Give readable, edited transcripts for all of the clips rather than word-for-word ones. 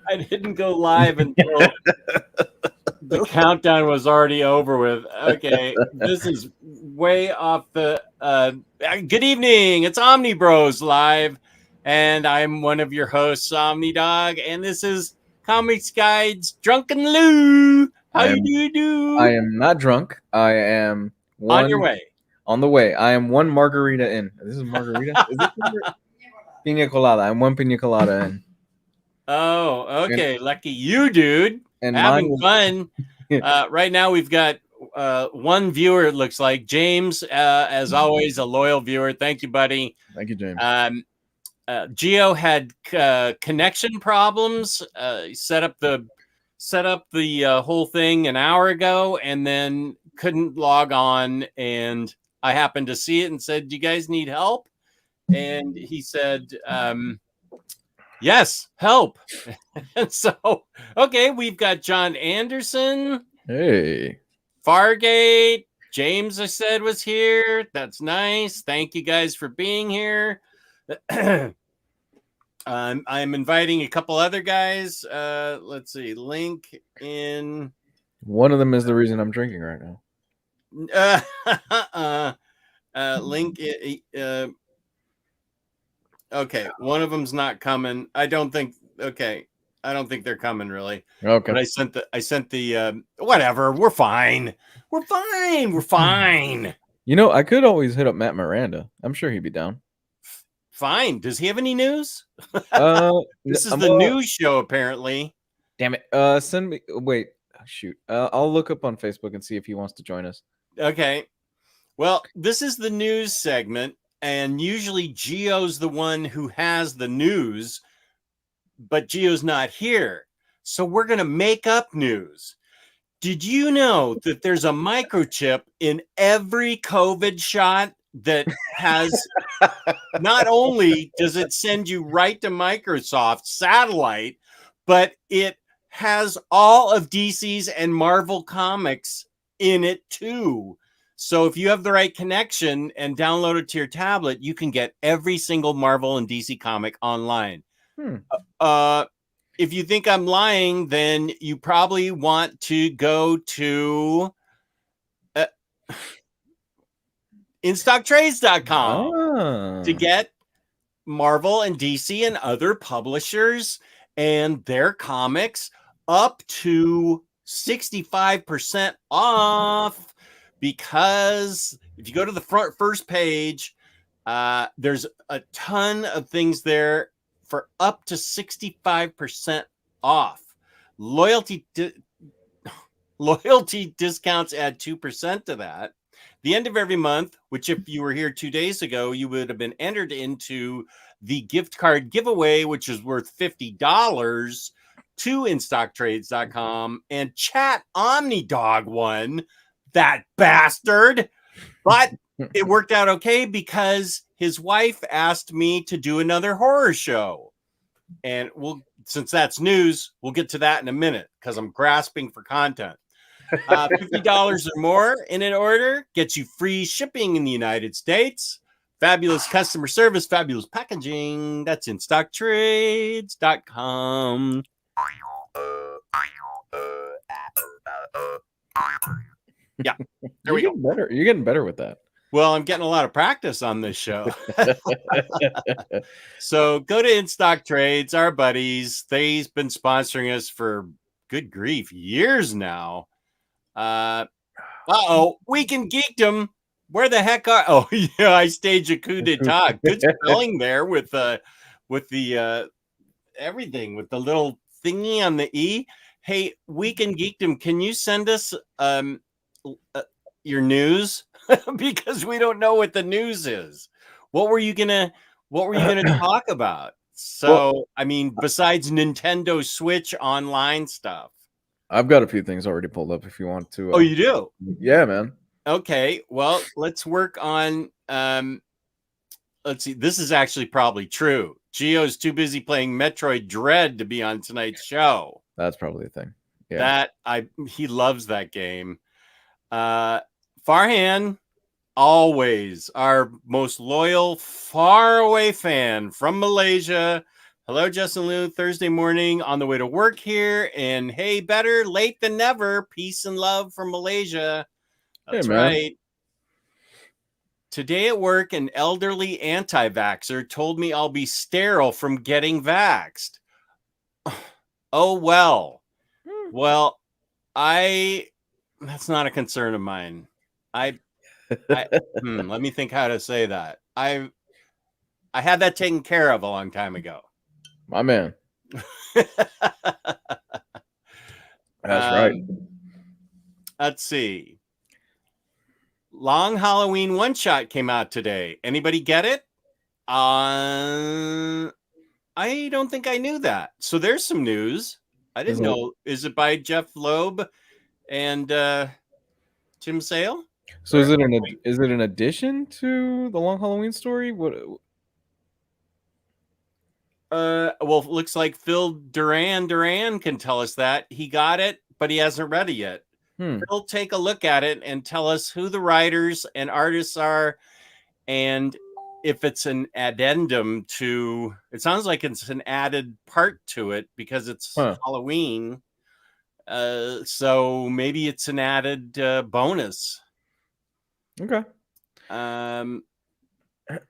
I didn't go live until the countdown was already over with. Okay, this is way off the. Good evening. It's Omnibros live, and I'm one of your hosts, Omnidog, and this is Comics Guide's Drunken Lou. How you do? I am not drunk. I am On your way. On the way. I am one margarita in. This is margarita. Is this pina colada? I'm one pina colada in. Oh, okay. Lucky you, dude. And Having fun. Right now, we've got one viewer, it looks like. James, as always, a loyal viewer. Thank you, buddy. Thank you, James. Geo had connection problems. Set up the whole thing an hour ago, and then couldn't log on. And I happened to see it and said, "Do you guys need help?" And he said, "Yes, help." And so, okay, we've got John Anderson. Hey. Fargate. James, I said, was here. That's nice. Thank you guys for being here. I'm inviting a couple other guys. Let's see. Link in. One of them is the reason I'm drinking right now. Link. Okay, one of them's not coming. I don't think. Okay, I don't think they're coming really. Okay. But I sent the whatever. We're fine. We're fine. You know, I could always hit up Matt Miranda. I'm sure he'd be down. Fine. Does he have any news? This is the news show, apparently. Damn it. Send me. Wait. Shoot. I'll look up on Facebook and see if he wants to join us. Okay. Well, this is the news segment, and usually Geo's the one who has the news, but Geo's not here. So we're going to make up news. Did you know that there's a microchip in every COVID shot that has not only does it send you right to Microsoft satellite, but it has all of DC's and Marvel comics in it too. So if you have the right connection and download it to your tablet, you can get every single Marvel and DC comic online. If you think I'm lying, then you probably want to go to instocktrades.com to get Marvel and DC and other publishers and their comics up to 65% off, because if you go to the first page, there's a ton of things there for up to 65% off. Loyalty discounts add 2% to that. The end of every month, which if you were here 2 days ago, you would have been entered into the gift card giveaway, which is worth $50 to instocktrades.com, and Chat Omnidog won, that bastard. But it worked out okay because his wife asked me to do another horror show. And since that's news, we'll get to that in a minute because I'm grasping for content. $50 or more in an order gets you free shipping in the United States. Fabulous customer service, fabulous packaging. That's instocktrades.com. Yeah, there we go. You're getting better with that. Well, I'm getting a lot of practice on this show. So go to InStock Trades, our buddies. They've been sponsoring us for, good grief, years now. Week in Geekdom. Where the heck are? Oh yeah, I staged a coup d'etat. Good spelling there with the everything with the little thingy on the E. Hey, Week in Geekdom, can you send us your news? Because we don't know what the news is. What were you gonna talk about? So, well, I mean, besides Nintendo Switch online stuff. I've got a few things already pulled up if you want to. Oh, you do? Yeah, man. Okay, well, let's work on let's see. This is actually probably true. Geo's too busy playing Metroid Dread to be on tonight's show. That's probably a thing. Yeah. He loves that game. Farhan, always our most loyal faraway fan from Malaysia. Hello, Justin Lou. Thursday morning on the way to work here. And hey, better late than never. Peace and love from Malaysia. That's Hey, man. right. Today at work, an elderly anti-vaxxer told me I'll be sterile from getting vaxxed. Oh, well. Well, that's not a concern of mine. Let me think how to say that. I had that taken care of a long time ago. My man. That's right. Let's see. Long Halloween one shot came out today. Anybody get it? I don't think I knew that. So there's some news. I didn't know. Is it by Jeff Loeb and Tim Sale? So is it an addition to the Long Halloween story? What? Well, it looks like Phil Duran can tell us that. He got it, but he hasn't read it yet. Phil, take a look at it and tell us who the writers and artists are, and if it's an addendum to. It sounds like it's an added part to it because it's Halloween. So maybe it's an added bonus. Okay.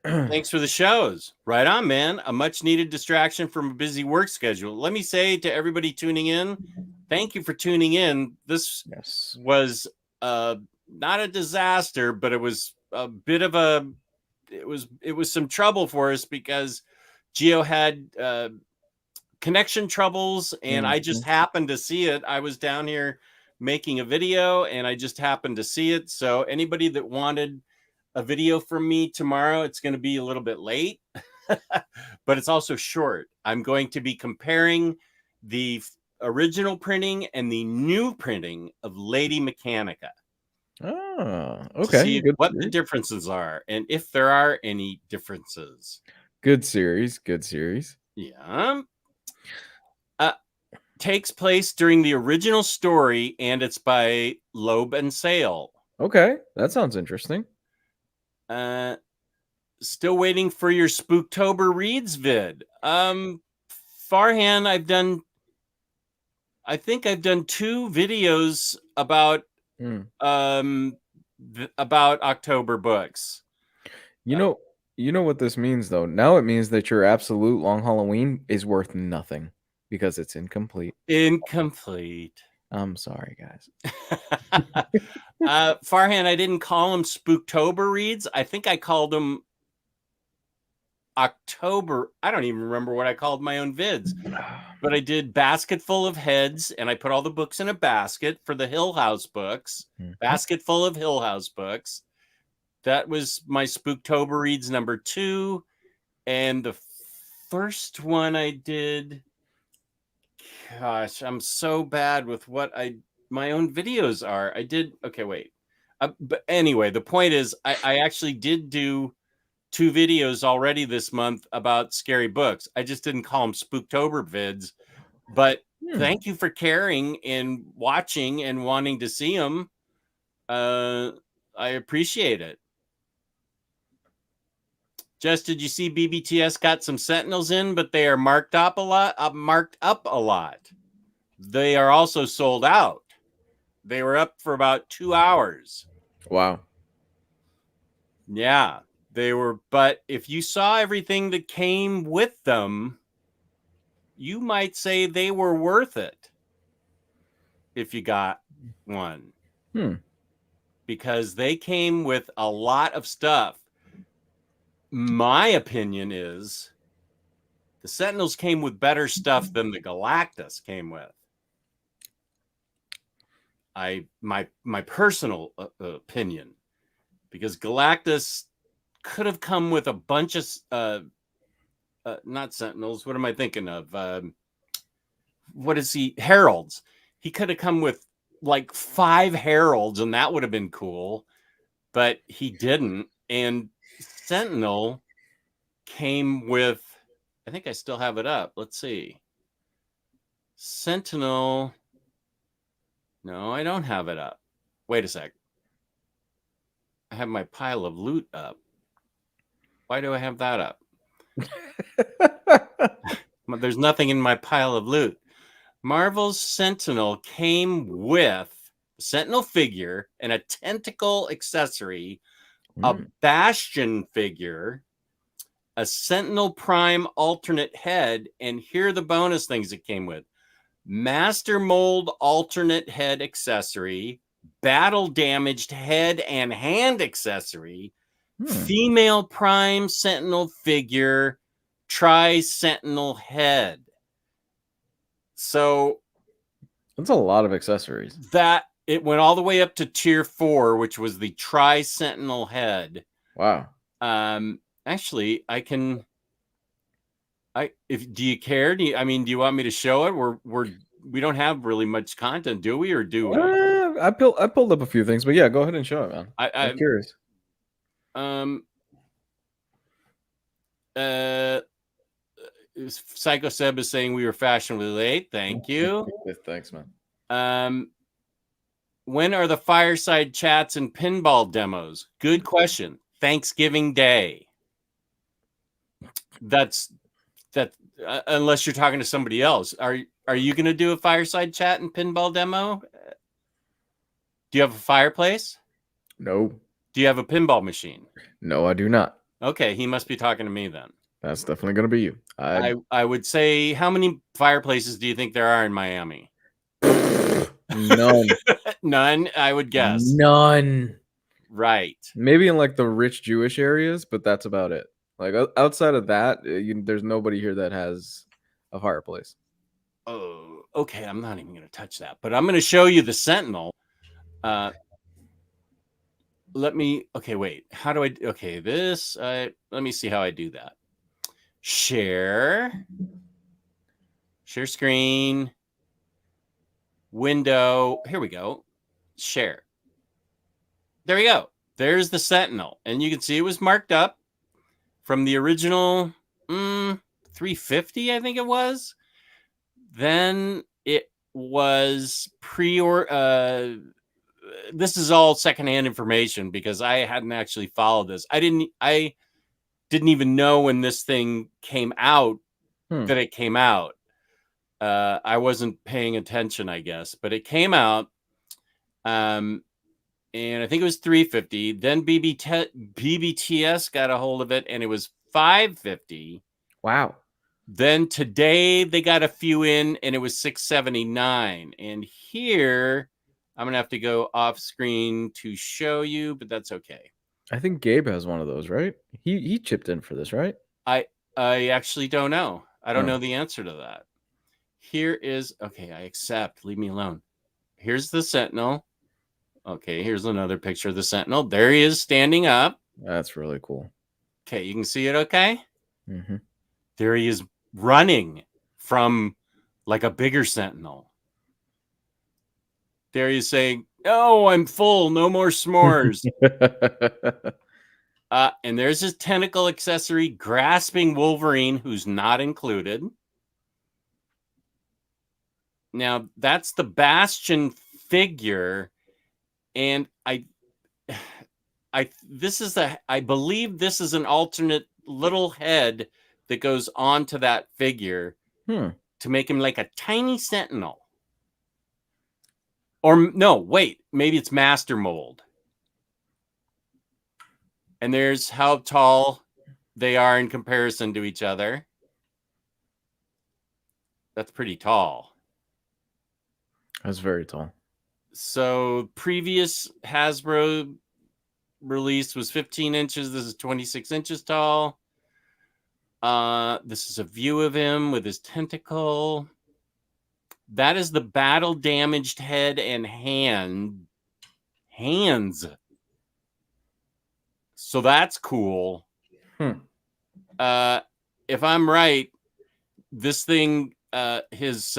Thanks for the shows. Right on, man. A much needed distraction from a busy work schedule. Let me say to everybody tuning in, thank you for tuning in. This was not a disaster, but it was a bit of it was some trouble for us because Geo had connection troubles, and I just happened to see it. I was down here making a video, and I just happened to see it. So anybody that wanted a video from me tomorrow, it's going to be a little bit late, but it's also short. I'm going to be comparing the original printing and the new printing of Lady Mechanica. Oh, okay. To see what the differences are and if there are any differences. Good series. Yeah. Takes place during the original story, and it's by Loeb and Sale. Okay, that sounds interesting. Still waiting for your Spooktober Reads vid. Farhan, I think I've done 2 videos about about October books. You know what this means though. Now it means that your absolute Long Halloween is worth nothing because it's incomplete. I'm sorry, guys. Farhan, I didn't call them Spooktober Reads. I think I called them October. I don't even remember what I called my own vids, but I did Basket Full of Heads, and I put all the books in a basket for the Hill House books. Basket Full of Hill House books. That was my Spooktober Reads number 2. And the first one I did, gosh, I'm so bad with what my own videos are. I did, okay, wait. But anyway, the point is I actually did do 2 videos already this month about scary books. I just didn't call them Spooktober vids. But thank you for caring and watching and wanting to see them. I appreciate it. Just, did you see BBTS got some Sentinels in, but they are marked up a lot. They are also sold out. They were up for about 2 hours. Wow. Yeah, they were. But if you saw everything that came with them, you might say they were worth it if you got one. Because they came with a lot of stuff. My opinion is the Sentinels came with better stuff than the Galactus came with. My personal opinion, because Galactus could have come with a bunch of not Sentinels. What am I thinking of? What is he? Heralds. He could have come with like 5 heralds, and that would have been cool, but he didn't. And Sentinel came with, I think I still have it up. Let's see. Sentinel. No, I don't have it up. Wait a sec. I have my pile of loot up. Why do I have that up? There's nothing in my pile of loot. Marvel's Sentinel came with a Sentinel figure and a tentacle accessory, a Bastion figure, a Sentinel Prime alternate head, and here are the bonus things it came with. Master Mold alternate head accessory, battle damaged head and hand accessory, female Prime Sentinel figure, Tri-Sentinel head. So that's a lot of accessories. That it went all the way up to tier 4, which was the Tri-Sentinel head. Wow. Actually, I can. Do you care? Do you want me to show it? We don't have really much content, do we, or do we? I pulled up a few things, but yeah, go ahead and show it, man. I'm curious. Psycho Seb is saying we were fashionably late. Thank you. Thanks, man. When are the fireside chats and pinball demos? Good question. Thanksgiving Day. That's unless you're talking to somebody else. Are you going to do a fireside chat and pinball demo? Do you have a fireplace? No. Do you have a pinball machine? No, I do not. Okay, he must be talking to me then. That's definitely going to be you. I would say, how many fireplaces do you think there are in Miami? None. None, I would guess. None. Right. Maybe in like the rich Jewish areas, but that's about it. Like outside of that, there's nobody here that has a fireplace. Oh, okay. I'm not even going to touch that, but I'm going to show you the Sentinel. Okay, wait. How do I, okay, let me see how I do that. Share screen, window. Here we go. Share. There we go. There's the Sentinel. And you can see it was marked up from the original 350, I think it was. Then it was this is all secondhand information because I hadn't actually followed this. I didn't even know when this thing came out that it came out. I wasn't paying attention, I guess, but it came out. And I think it was 350. Then BBTS got a hold of it, and it was 550. Wow. Then today they got a few in, and it was 679. And here I'm gonna have to go off screen to show you, but that's okay. I think Gabe has one of those, right? He chipped in for this, right? I actually don't know. I don't know the answer to that. Here is okay. I accept. Leave me alone. Here's the Sentinel. Okay, here's another picture of the Sentinel. There he is standing up. That's really cool. Okay, you can see it okay? Mm-hmm. There he is running from like a bigger Sentinel. There he is saying, "Oh, I'm full. No more s'mores." And there's his tentacle accessory grasping Wolverine, who's not included. Now, that's the Bastion figure. And I believe this is an alternate little head that goes onto that figure to make him like a tiny Sentinel. Or no, wait, maybe it's Master Mold. And there's how tall they are in comparison to each other. That's pretty tall. That's very tall. So previous Hasbro release was 15 inches. This is 26 inches tall. This is a view of him with his tentacle. That is the battle damaged head and hands. So that's cool. If I'm right, this thing, his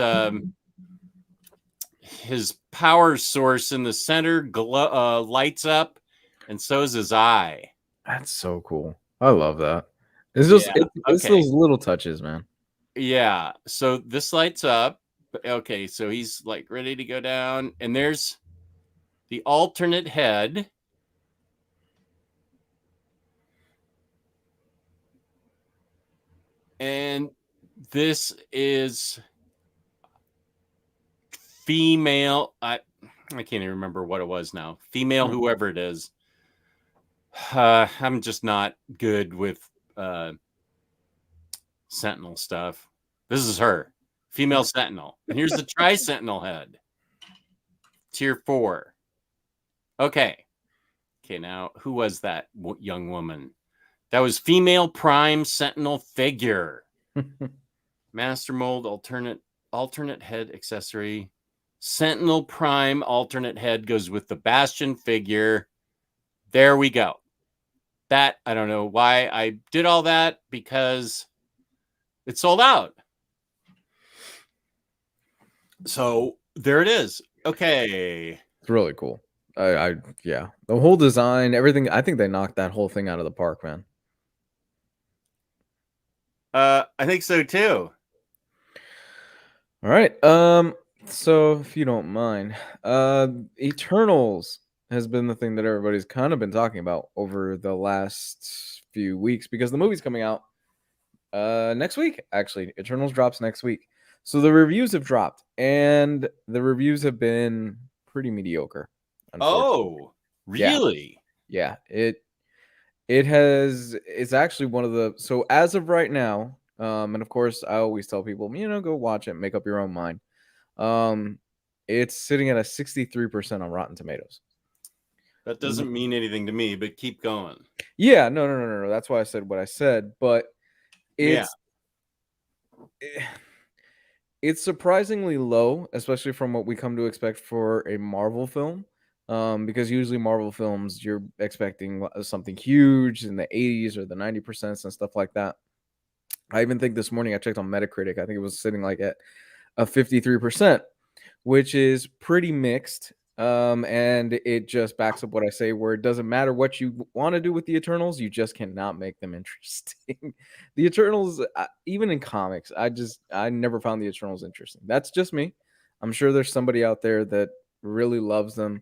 power source in the center lights up, and so is his eye. That's so cool. I love that. It's just it's those little touches, man. Yeah. So this lights up. Okay, so he's like ready to go down, and there's the alternate head. And This is female. I can't even remember what it was now. Female, whoever it is. I'm just not good with Sentinel stuff. This is her, female Sentinel. And here's the Tri-Sentinel head. Tier 4. Okay, now who was that young woman? That was female Prime Sentinel figure. Master mold, alternate head accessory. Sentinel Prime alternate head goes with the Bastion figure. There we go. That, I don't know why I did all that, because it sold out. So there it is. Okay. It's really cool. Yeah. The whole design, everything, I think they knocked that whole thing out of the park, man. I think so too. All right. So if you don't mind, Eternals has been the thing that everybody's kind of been talking about over the last few weeks, because the movie's coming out next week. Actually, Eternals drops next week. So the reviews have dropped, and the reviews have been pretty mediocre. Oh, really? Yeah. It's actually one of the, so as of right now, and of course I always tell people, go watch it, make up your own mind. It's sitting at a 63% on Rotten Tomatoes. That doesn't mean anything to me, but keep going. Yeah, no. That's why I said what I said, but it's surprisingly low, especially from what we come to expect for a Marvel film. Because usually Marvel films, you're expecting something huge in the 80s or the 90% and stuff like that. I even think this morning I checked on Metacritic. I think it was sitting like at a 53%, which is pretty mixed. And it just backs up what I say, where it doesn't matter what you want to do with the Eternals, you just cannot make them interesting. The Eternals, even in comics, I never found the Eternals interesting. That's just me. I'm sure there's somebody out there that really loves them.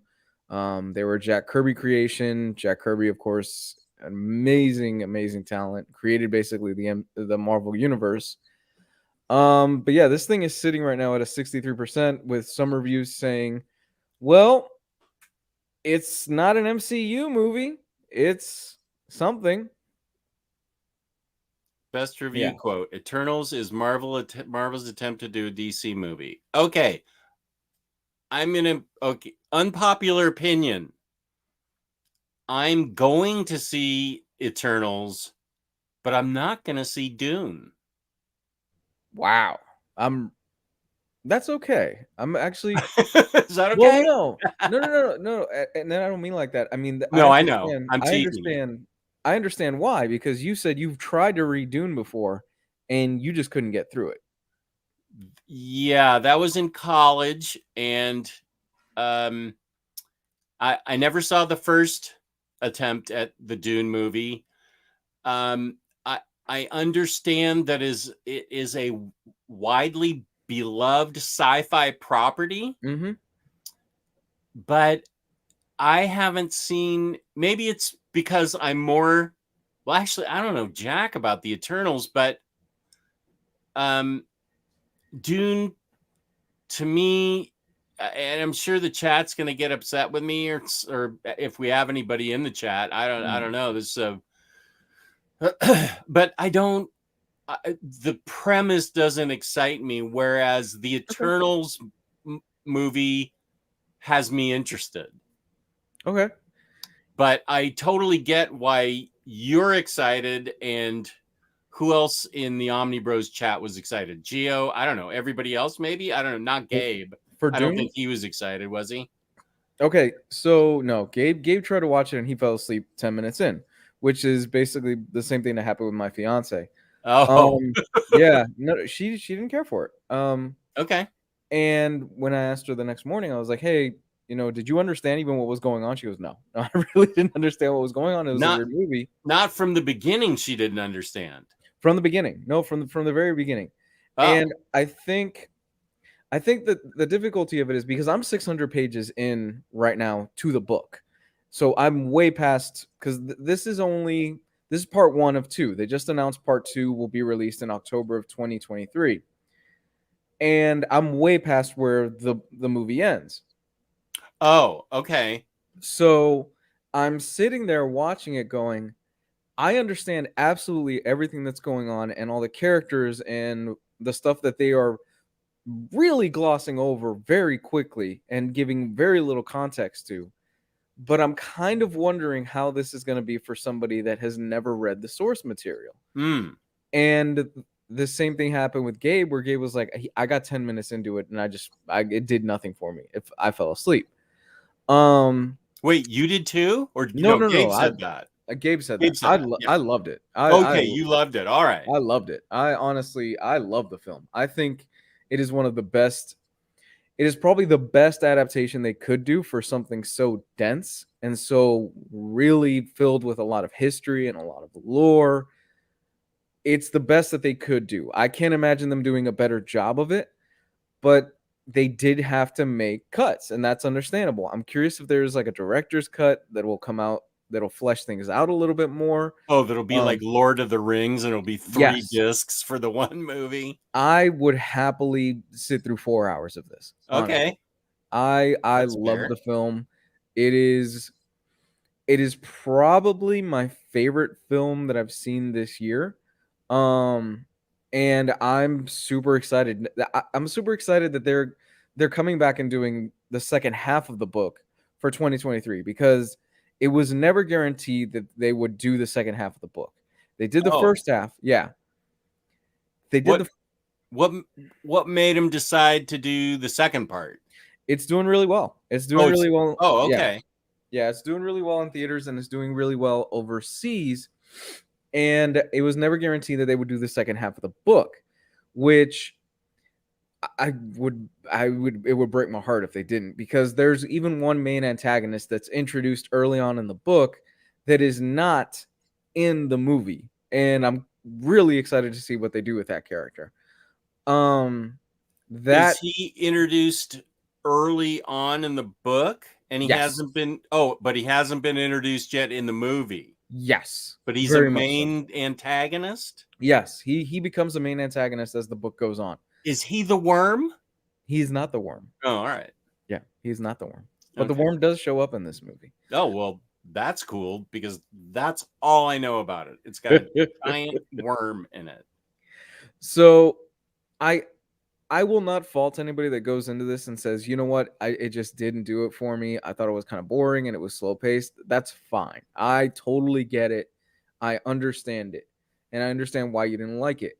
They were Jack Kirby creation. Jack Kirby, of course, amazing talent, created basically the Marvel universe. But yeah, this thing is sitting right now at a 63%, with some reviews saying, well, it's not an MCU movie, it's something. Best review quote: Eternals is Marvel's attempt to do a DC movie. Okay. Unpopular opinion. I'm going to see Eternals, but I'm not going to see Dune. Wow. That's okay. I'm actually. Is that okay? Well, no. And then I don't mean like that. I mean, no, I know. I'm teasing you. I understand why, because you said you've tried to read Dune before and you just couldn't get through it. Yeah, that was in college, and I never saw the first attempt at the Dune movie. I understand that it is a widely beloved sci-fi property, but I haven't seen. Maybe it's because I'm more. Well, actually, I don't know jack about the Eternals, but Dune, to me, and I'm sure the chat's going to get upset with me, or if we have anybody in the chat, I don't know this. But I don't. The premise doesn't excite me, whereas the Eternals movie has me interested. Okay. But I totally get why you're excited, and who else in the Omnibros chat was excited? Gio, I don't know. Everybody else, maybe? I don't know. Not Gabe. For Dune? I don't think he was excited, was he? Okay, so no, Gabe tried to watch it and he fell asleep 10 minutes in, which is basically the same thing that happened with my fiance. Oh, yeah, no, she didn't care for it. Okay. And when I asked her the next morning, I was like, "Hey, did you understand even what was going on?" She goes, "No, I really didn't understand what was going on. It was a weird movie." Not from the beginning. She didn't understand. From the beginning, no, from the very beginning. Oh. And I think that the difficulty of it is because I'm 600 pages in right now to the book, so I'm way past, because this is only This is part 1 of 2. They just announced part 2 will be released in October of 2023. And I'm way past where the movie ends. Oh, okay. So I'm sitting there watching it going, I understand absolutely everything that's going on and all the characters and the stuff that they are really glossing over very quickly and giving very little context to. But I'm kind of wondering how this is going to be for somebody that has never read the source material. Mm. And the same thing happened with Gabe, where Gabe was like, I got 10 minutes into it and it did nothing for me. If I fell asleep. Wait, you did too? Or No, no, no, Gabe no. said that. Gabe said Gabe that. said that. Yeah. I loved it. Okay, you loved it. All right. I loved it. I honestly, I love the film. I think it is one of the best. It is probably the best adaptation they could do for something so dense and so really filled with a lot of history and a lot of lore. It's the best that they could do. I can't imagine them doing a better job of it, but they did have to make cuts, and that's understandable. I'm curious if there's like a director's cut that will come out that'll flesh things out a little bit more. Oh, that'll be like Lord of the Rings, and it'll be 3 Yes. discs for the one movie. I would happily sit through 4 hours of this. Honestly. Okay. I That's love fair. the film. It is probably my favorite film that I've seen this year. And I'm super excited. I'm super excited that they're coming back and doing the second half of the book for 2023, because it was never guaranteed that they would do the second half of the book. They did the Oh. first half. Yeah. They did what made him decide to do the second part? It's doing really well. It's doing really well. Oh, Yeah. okay. Yeah, it's doing really well in theaters and it's doing really well overseas. And it was never guaranteed that they would do the second half of the book, which it would break my heart if they didn't, because there's even one main antagonist that's introduced early on in the book that is not in the movie. And I'm really excited to see what they do with that character. Is he introduced early on in the book? And he hasn't been but he hasn't been introduced yet in the movie. Yes. But he's a main antagonist? Yes, he becomes a main antagonist as the book goes on. Is he the worm? He's not the worm. Oh, all right. Yeah, he's not the worm. But the worm does show up in this movie. Oh, well, that's cool, because that's all I know about it. It's got a giant worm in it. So I will not fault anybody that goes into this and says, you know what, it just didn't do it for me. I thought it was kind of boring and it was slow paced. That's fine. I totally get it. I understand it. And I understand why you didn't like it.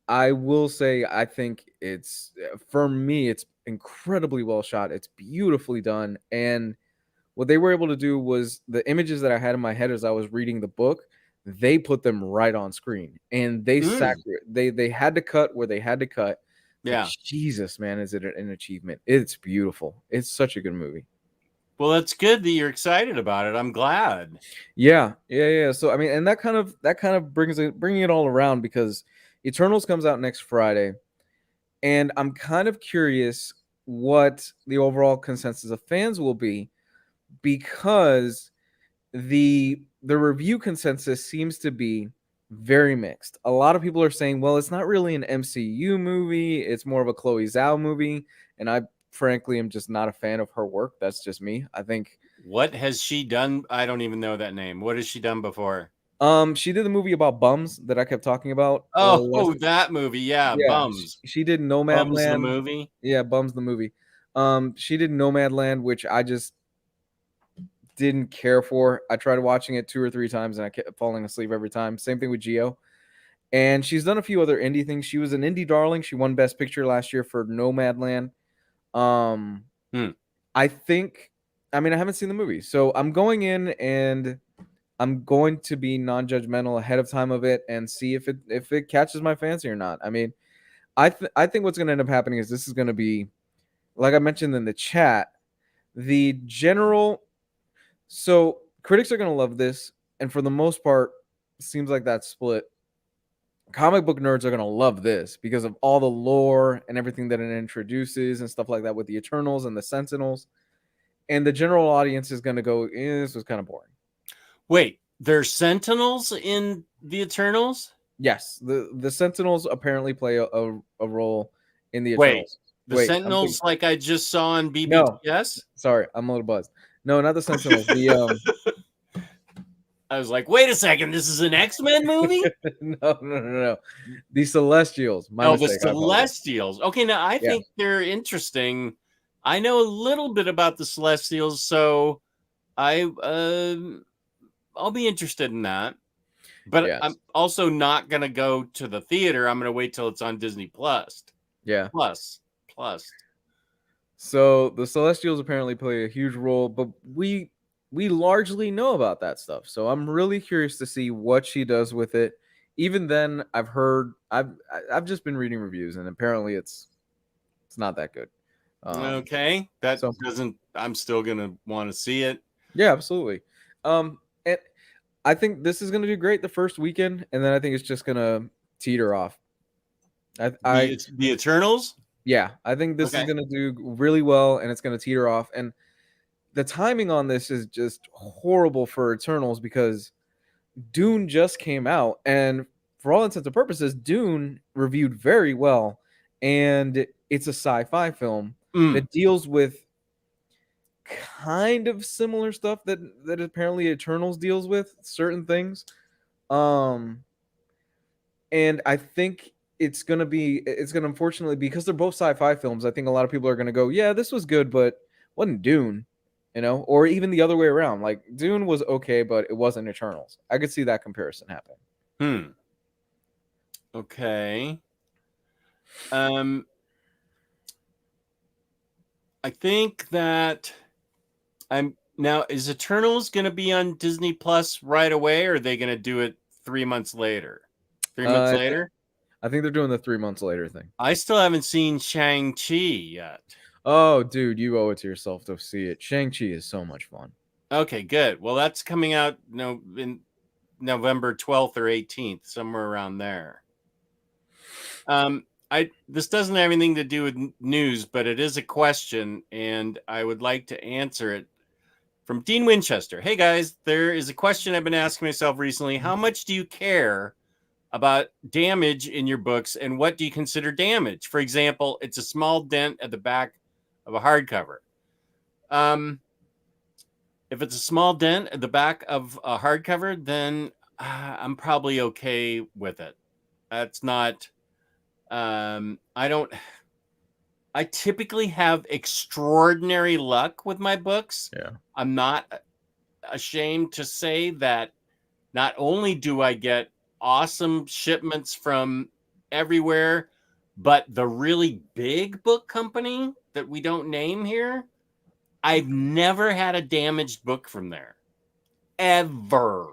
I will say, I think for me, it's incredibly well shot. It's beautifully done. And what they were able to do was the images that I had in my head as I was reading the book, they put them right on screen. And they had to cut where they had to cut. Yeah. Jesus, man, is it an achievement? It's beautiful. It's such a good movie. Well, that's good that you're excited about it. I'm glad. Yeah. So I mean, and that kind of bringing it all around, because Eternals comes out next Friday, and I'm kind of curious what the overall consensus of fans will be, because the review consensus seems to be very mixed. A lot of people are saying, well, it's not really an MCU movie, it's more of a Chloe Zhao movie, and I frankly am just not a fan of her work. That's just me. I think. What has she done? I don't even know that name. What has she done before? She did the movie about bums that I kept talking about. That movie. Yeah, Bums. She did Nomadland. Bums the movie? Yeah, Bums the movie. She did Nomadland, which I just didn't care for. I tried watching it 2 or 3 times and I kept falling asleep every time. Same thing with Geo. And she's done a few other indie things. She was an indie darling. She won Best Picture last year for Nomadland. I think, I mean, I haven't seen the movie, so I'm going in and I'm going to be non-judgmental ahead of time of it and see if it catches my fancy or not. I mean, I think what's going to end up happening is this is going to be, like I mentioned in the chat, the general. So critics are going to love this, and for the most part, seems like that's split. Comic book nerds are going to love this because of all the lore and everything that it introduces and stuff like that with the Eternals and the Sentinels. And the general audience is going to go, this was kind of boring. Wait, There's Sentinels in the Eternals? Yes, the Sentinels apparently play a role in the Wait, Eternals. the Wait, I'm thinking. Sentinels like I just saw on No, BBTS? sorry, I'm a little buzzed. No, not the Sentinels. The I was like, wait a second, this is an X-Men movie? no. The Celestials. My Oh, the mistake. I apologize. Celestials. Okay, now I Yeah, think they're interesting. I know a little bit about the Celestials, so I'll be interested in that. But I'm yes, also not gonna go to the theater. I'm gonna wait till it's on Disney Plus. yeah. Plus. So the Celestials apparently play a huge role, but we largely know about that stuff. So I'm really curious to see what she does with it. Even then, I've just been reading reviews, and apparently it's not that good. Okay, that So doesn't. I'm still gonna want to see it. yeah, absolutely. And I think this is gonna do great the first weekend, and then I think it's just gonna teeter off. I The Eternals. Yeah, I think this is Okay. gonna do really well, and it's gonna teeter off. And the timing on this is just horrible for Eternals because Dune just came out, and for all intents and purposes, Dune reviewed very well, and it's a sci-fi film Mm. that deals with kind of similar stuff that apparently Eternals deals with certain things. Um, and I think it's gonna unfortunately, because they're both sci-fi films, I think a lot of people are gonna go, yeah, this was good, but wasn't Dune, or even the other way around. Like Dune was okay, but it wasn't Eternals. I could see that comparison happening. Hmm. Okay. Um, I think that I'm now. Is Eternals going to be on Disney Plus right away, or are they going to do it 3 months later? 3 months I think later. I think they're doing the 3 months later thing. I still haven't seen Shang-Chi yet. Oh, dude, you owe it to yourself to see it. Shang-Chi is so much fun. Okay, good. Well, that's coming out in November 12th or 18th, somewhere around there. This doesn't have anything to do with news, but it is a question, and I would like to answer it from Dean Winchester. Hey guys, there is a question I've been asking myself recently. How much do you care about damage in your books, and what do you consider damage? For example, it's a small dent at the back of a hardcover. If it's a small dent at the back of a hardcover, then I'm probably okay with it. That's not. I don't. I typically have extraordinary luck with my books. Yeah. I'm not ashamed to say that not only do I get awesome shipments from everywhere, but the really big book company that we don't name here, I've never had a damaged book from there. Ever.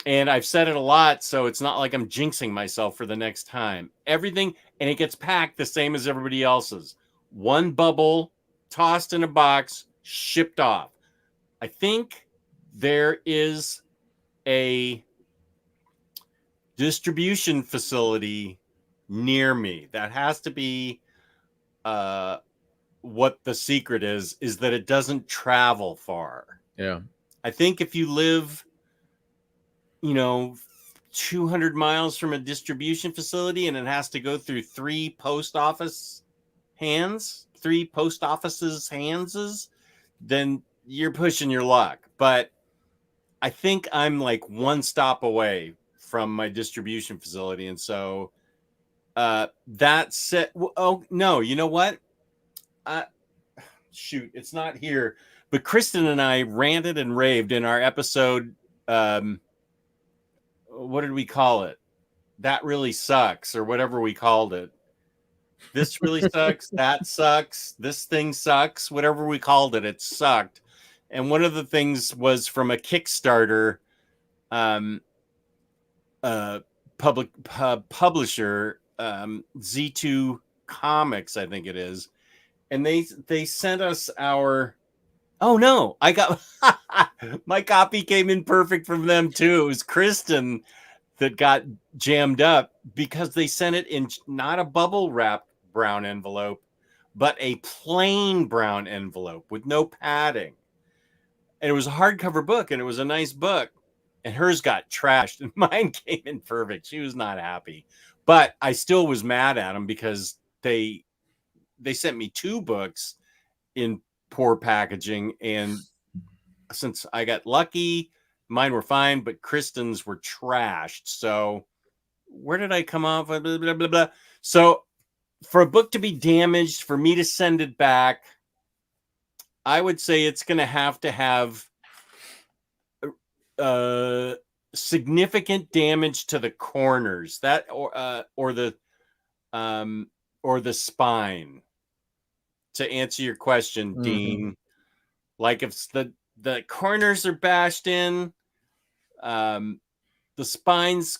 And I've said it a lot, so it's not like I'm jinxing myself for the next time. Everything, and it gets packed the same as everybody else's. One bubble, tossed in a box, shipped off. I think there is a distribution facility near me. That has to be what the secret is that it doesn't travel far. Yeah. I think if you live, 200 miles from a distribution facility and it has to go through three post offices' hands, then you're pushing your luck. But I think I'm like one stop away from my distribution facility. And so that's it. Oh, no, you know what? Shoot, it's not here. But Kristen and I ranted and raved in our episode. What did we call it? That really sucks, or whatever we called it. This really sucks. That sucks. This thing sucks. Whatever we called it, it sucked. And one of the things was from a Kickstarter uh, publisher, Z2 Comics, I think it is. And they sent us our. Oh no, I got my copy came in perfect from them too. It was Kristen that got jammed up because they sent it in not a bubble wrap brown envelope, but a plain brown envelope with no padding. and it was a hardcover book, and it was a nice book. And hers got trashed, and mine came in perfect. She was not happy, but I still was mad at them because they sent me 2 books in poor packaging, and since I got lucky, mine were fine, but Kristen's were trashed. So where did I come off? Blah, blah, blah, blah. So for a book to be damaged, for me to send it back, I would say it's going to have significant damage to the corners, that or the spine. To answer your question, Dean, like if the corners are bashed in, the spines,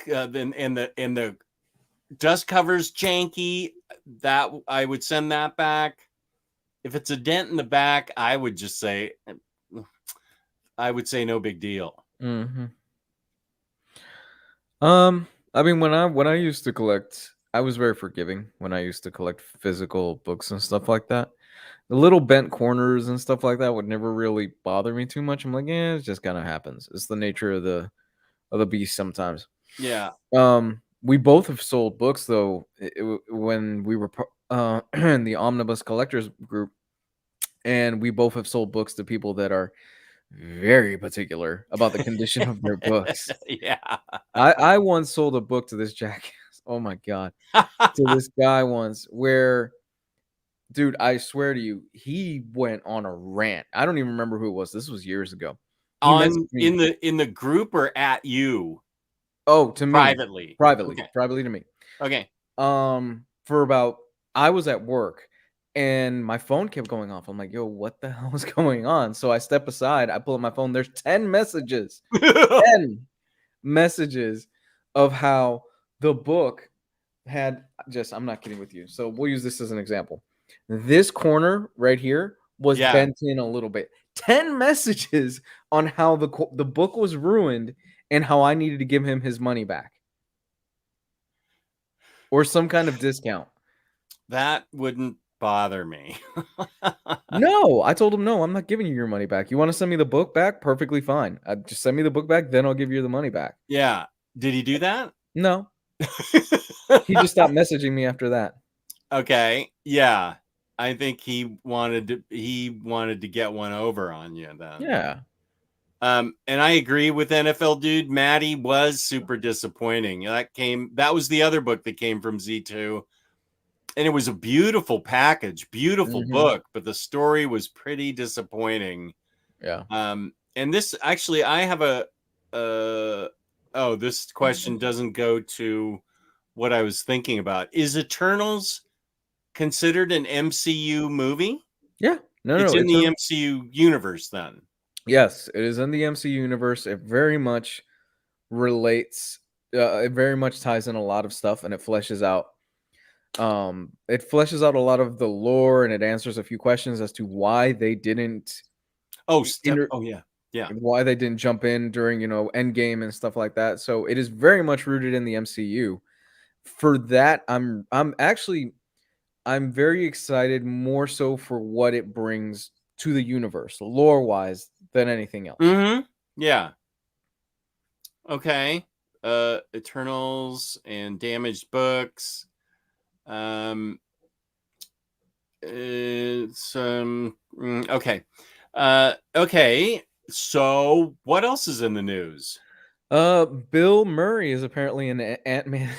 and the dust covers janky, that I would send that back. If it's a dent in the back, I would say no big deal. I mean, when I used to collect, I was very forgiving when I used to collect physical books and stuff like that. The little bent corners and stuff like that would never really bother me too much. I'm like, yeah, it just kind of happens. It's the nature of the beast sometimes. Yeah. We both have sold books though when we were in the Omnibus Collectors group, and we both have sold books to people that are very particular about the condition of their books. Yeah. I once sold a book to this jackass. Oh my god. To this guy once where, dude, I swear to you, he went on a rant. I don't even remember who it was. This was years ago. He messaged me in the group or at you? Oh, to me. Privately. Okay. Privately to me. Okay. For about, I was at work and my phone kept going off. I'm like, yo, what the hell is going on? So I step aside, I pull up my phone. There's 10 messages. 10 messages of how the book had I'm not kidding with you. So we'll use this as an example. This corner right here was bent in a little bit. 10 messages on how the book was ruined and how I needed to give him his money back or some kind of discount. That wouldn't bother me. No, I told him, no, I'm not giving you your money back. You want to send me the book back? Perfectly fine. Just send me the book back, then I'll give you the money back. Yeah. Did he do that? No. He just stopped messaging me after that. Okay. Yeah. I think he wanted to get one over on you then. Yeah. And I agree with NFL dude. Maddie was super disappointing. That was the other book that came from Z2. And it was a beautiful package, beautiful book, but the story was pretty disappointing. Yeah. And this actually, I have this question doesn't go to what I was thinking about. Is Eternals considered an MCU movie? Yeah. It's in the MCU universe then. Yes, it is in the MCU universe. It very much relates. It very much ties in a lot of stuff, and it fleshes out a lot of the lore, and it answers a few questions as to why they didn't why they didn't jump in during Endgame and stuff like that. So it is very much rooted in the MCU. For that, I'm very excited, more so for what it brings to the universe lore wise than anything else. Yeah. Okay. Eternals and damaged books. Okay. Okay. So what else is in the news? Bill Murray is apparently in Ant-Man.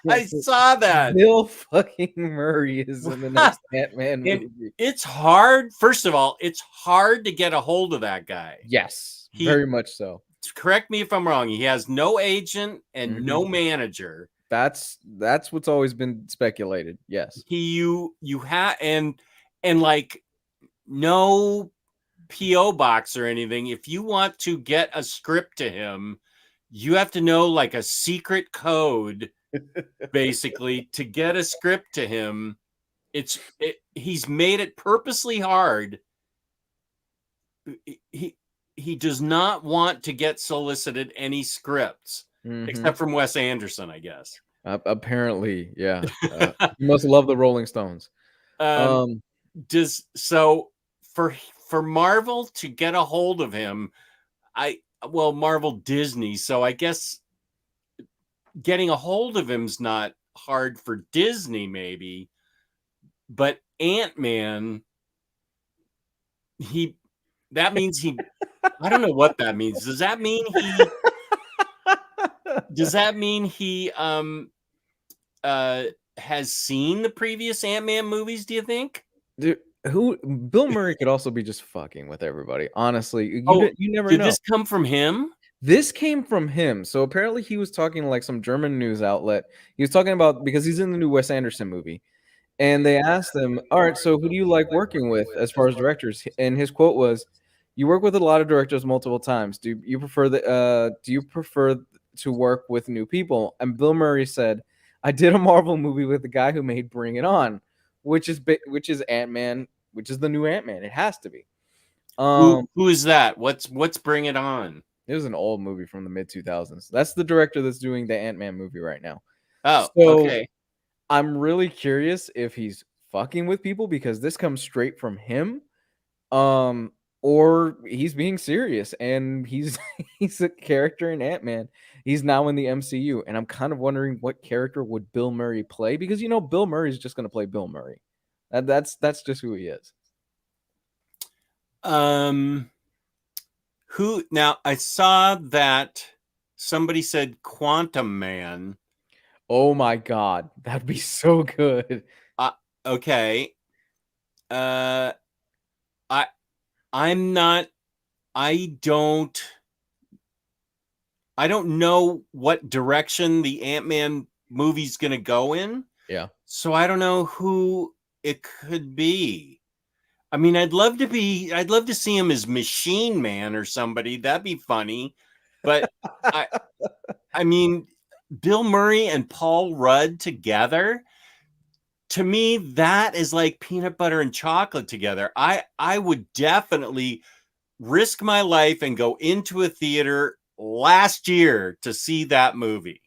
I saw that. Bill fucking Murray is in the next Ant-Man movie. It's hard. First of all, it's hard to get a hold of that guy. Yes, very much so. Correct me if I'm wrong. He has no agent and no manager. That's what's always been speculated. Yes. You have and like no PO box or anything. If you want to get a script to him, you have to know like a secret code basically to get a script to him. He's made it purposely hard. He does not want to get solicited any scripts except from Wes Anderson, I guess. Apparently, yeah. You must love the Rolling Stones. For for Marvel to get a hold of him, Marvel Disney, so I guess getting a hold of him's not hard for Disney, maybe, but Ant-Man, that means he, I don't know what that means. Does that mean he has seen the previous Ant-Man movies, do you think? Dude, Bill Murray could also be just fucking with everybody. Honestly, you never did know. this come from him? This came from him. So apparently he was talking to like some German news outlet. He was talking about because he's in the new Wes Anderson movie. And they asked him, "All right, so who do you like working with as far as directors?" And his quote was, "You work with a lot of directors multiple times. Do you prefer to work with new people?" And Bill Murray said, "I did a Marvel movie with the guy who made Bring It On, which is Ant-Man, which is the new Ant-Man. It has to be." Who is that? What's Bring It On? It was an old movie from the mid 2000s. That's the director that's doing the Ant-Man movie right now. Oh, So okay. I'm really curious if he's fucking with people because this comes straight from him, or he's being serious and he's he's a character in Ant-Man. He's now in the MCU, and I'm kind of wondering what character would Bill Murray play because Bill Murray's just going to play Bill Murray. That's just who he is. Who now? I saw that somebody said Quantum Man. Oh my god, that'd be so good. Okay. I'm not. I don't know what direction the Ant-Man movie's going to go in. Yeah. So I don't know who it could be. I mean, I'd love to see him as Machine Man or somebody. That'd be funny. But I mean, Bill Murray and Paul Rudd together, to me, that is like peanut butter and chocolate together. I would definitely risk my life and go into a theater last year to see that movie.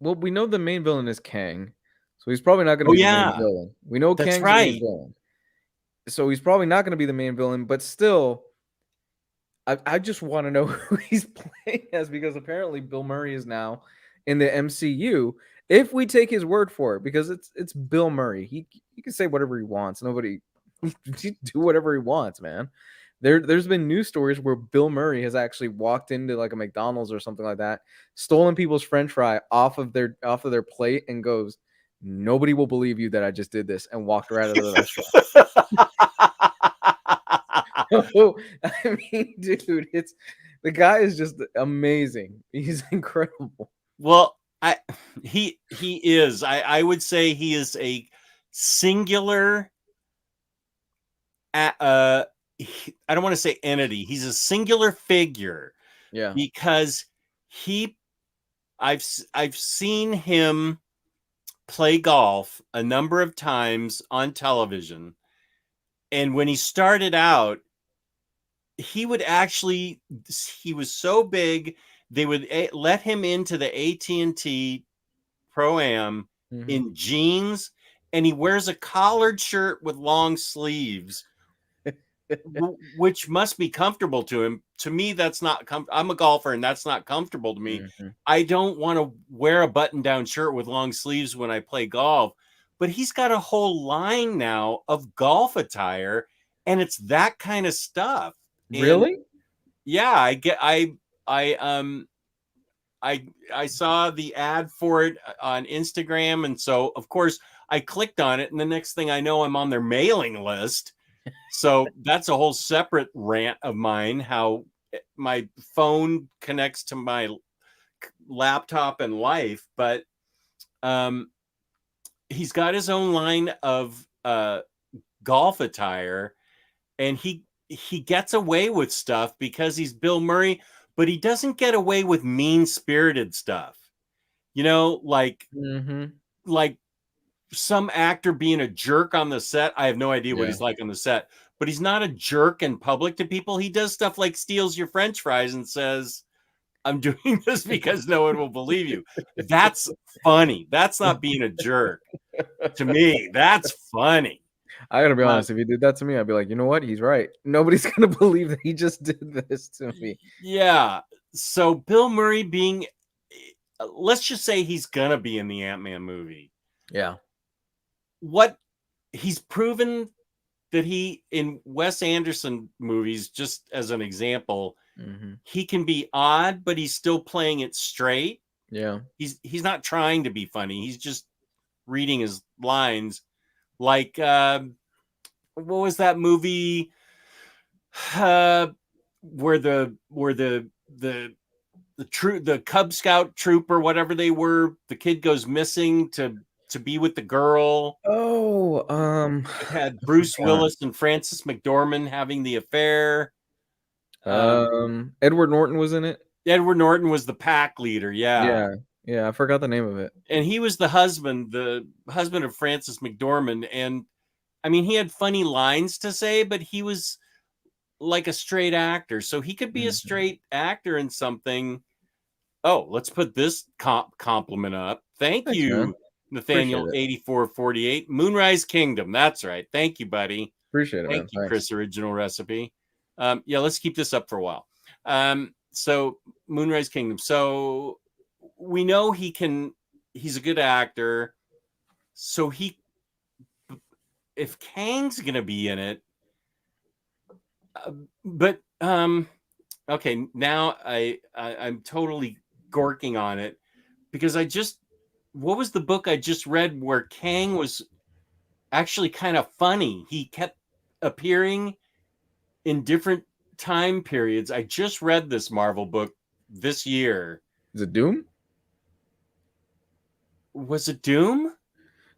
Well, we know the main villain is Kang, so he's probably not going to be the main villain. We know That's Kang's the main right. villain, so he's probably not going to be the main villain. But still, I just want to know who he's playing as because apparently Bill Murray is now in the MCU. If we take his word for it, because it's Bill Murray, he can say whatever he wants. Nobody he do whatever he wants, man. There's been news stories where Bill Murray has actually walked into like a McDonald's or something like that, stolen people's French fry off of their plate, and goes, "Nobody will believe you that I just did this," and walked right out of the restaurant. I mean, dude, the guy is just amazing. He's incredible. Well, he is. I would say he is a singular. I don't want to say entity. He's a singular figure. Yeah. Because I've seen him play golf a number of times on television. And when he started out, he was so big, they would let him into the AT&T Pro-Am in jeans, and he wears a collared shirt with long sleeves, which must be comfortable to him. To me, that's not I'm a golfer, and that's not comfortable to me. I don't want to wear a button-down shirt with long sleeves when I play golf. But he's got a whole line now of golf attire, and it's that kind of stuff. Really? And yeah, I saw the ad for it on Instagram, and so of course I clicked on it, and the next thing I know, I'm on their mailing list. So that's a whole separate rant of mine, how my phone connects to my laptop and life. But he's got his own line of golf attire, and he gets away with stuff because he's Bill Murray, but he doesn't get away with mean-spirited stuff. Like some actor being a jerk on the set. I have no idea what he's like on the set, but he's not a jerk in public to people. He does stuff like steals your French fries and says, "I'm doing this because no one will believe you." That's funny. That's not being a jerk. To me, that's funny. I gotta be Uh, honest. If he did that to me, I'd be like, you know what? He's right. Nobody's gonna believe that he just did this to me. yeah. So Bill Murray being, let's just say he's gonna be in the Ant-Man movie. Yeah. What he's proven that he in Wes Anderson movies, just as an example, Mm-hmm. he can be odd, but he's still playing it straight. Yeah. He's not trying to be funny. He's just reading his lines. Like what was that movie uh, where the Cub Scout troop or whatever they were, the kid goes missing to be with the girl. Oh, It had I Bruce forgot. Willis and Frances McDormand having the affair. Edward Norton was in it. Edward Norton was the pack leader, yeah. Yeah. Yeah, I forgot the name of it. And he was the husband of Frances McDormand. And I mean, he had funny lines to say, but he was like a straight actor. So he could be a Mhm. straight actor in something. Oh, let's put this compliment up. Thank Thanks, man. you, Appreciate Nathaniel it. 8448. Moonrise Kingdom. That's right. Thank you, buddy. Appreciate it, Thank man. you, Thanks. Chris. Original recipe. Yeah, let's keep this up for a while. So Moonrise Kingdom. So we know he's a good actor. So if Kang's gonna be in it, but okay, now I'm totally gorking on it because what was the book I just read where Kang was actually kind of funny? He kept appearing in different time periods. I just read this Marvel book this year. Is it Doom? Was it Doom?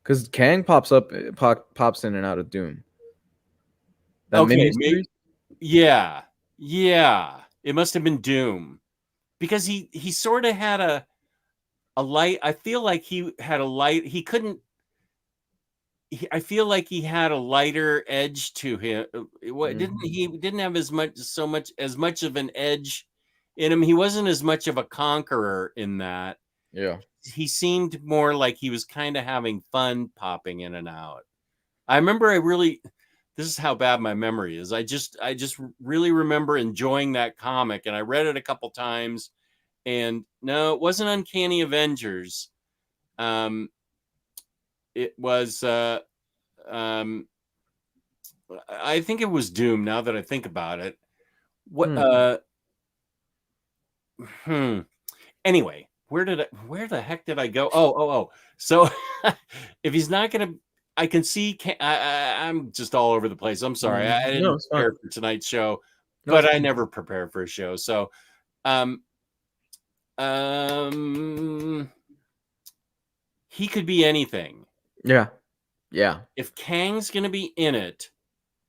Because Kang pops in and out of Doom. That Okay, mini series? yeah, yeah. It must have been Doom because he sort of had a light. I feel like he had a light. He couldn't. I feel like he had a lighter edge to him. What didn't Mhm. he didn't have as much of an edge in him. He wasn't as much of a conqueror in that. Yeah. He seemed more like he was kind of having fun popping in and out. I remember this is how bad my memory is. I just really remember enjoying that comic and I read it a couple times and no, it wasn't Uncanny Avengers. Um it was um I think it was Doom now that I think about it. What Hmm. hmm anyway, where the heck did I go? Oh. So if he's not gonna, I can see. I'm just all over the place. I'm sorry. I No, didn't it's fine. prepare for tonight's show, No, it's but I fine. never prepare for a show. So, um, um, he could be anything. Yeah. Yeah. If Kang's gonna be in it,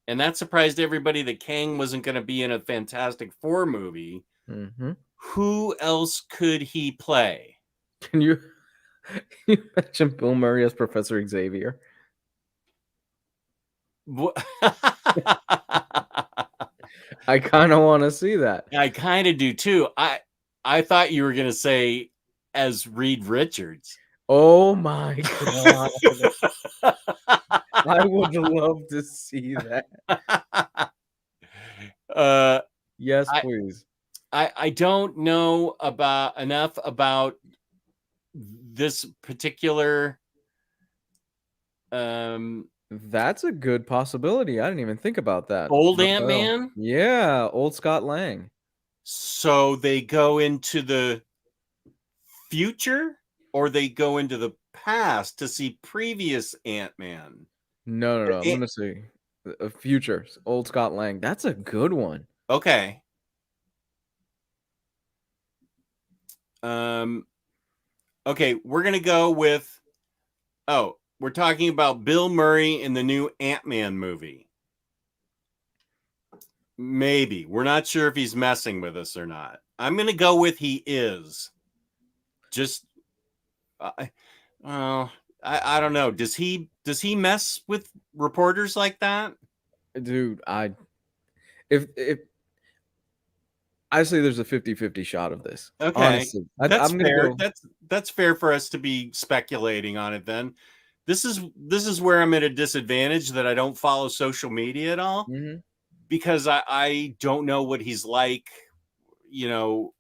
and that surprised everybody that Kang wasn't gonna be in a Fantastic Four movie. Mm-hmm. Who else could he play? Can you imagine Bill Murray as Professor Xavier? I kind of want to see that. I kind of do too. I thought you were going to say as Reed Richards. Oh my god. I would love to see that. uh, Yes, I please. I don't know enough about this particular. That's a good possibility. I didn't even think about that. Old Raphael. Ant-Man. Yeah, old Scott Lang. So they go into the future or they go into the past to see previous Ant-Man. No. I'm gonna say future old Scott Lang. That's a good one. Okay. Um, okay, we're gonna go with. Oh, we're talking about Bill Murray in the new Ant-Man movie. Maybe we're not sure if he's messing with us or not. I'm gonna go with he is. Just, well, I don't know. Does he mess with reporters like that? Dude, if I say there's a 50-50 shot of this. Okay, Honestly. that's I'm gonna fair. go That's fair for us to be speculating on it then. this is where I'm at a disadvantage that I don't follow social media at all Mm-hmm. because I don't know what he's like, you know,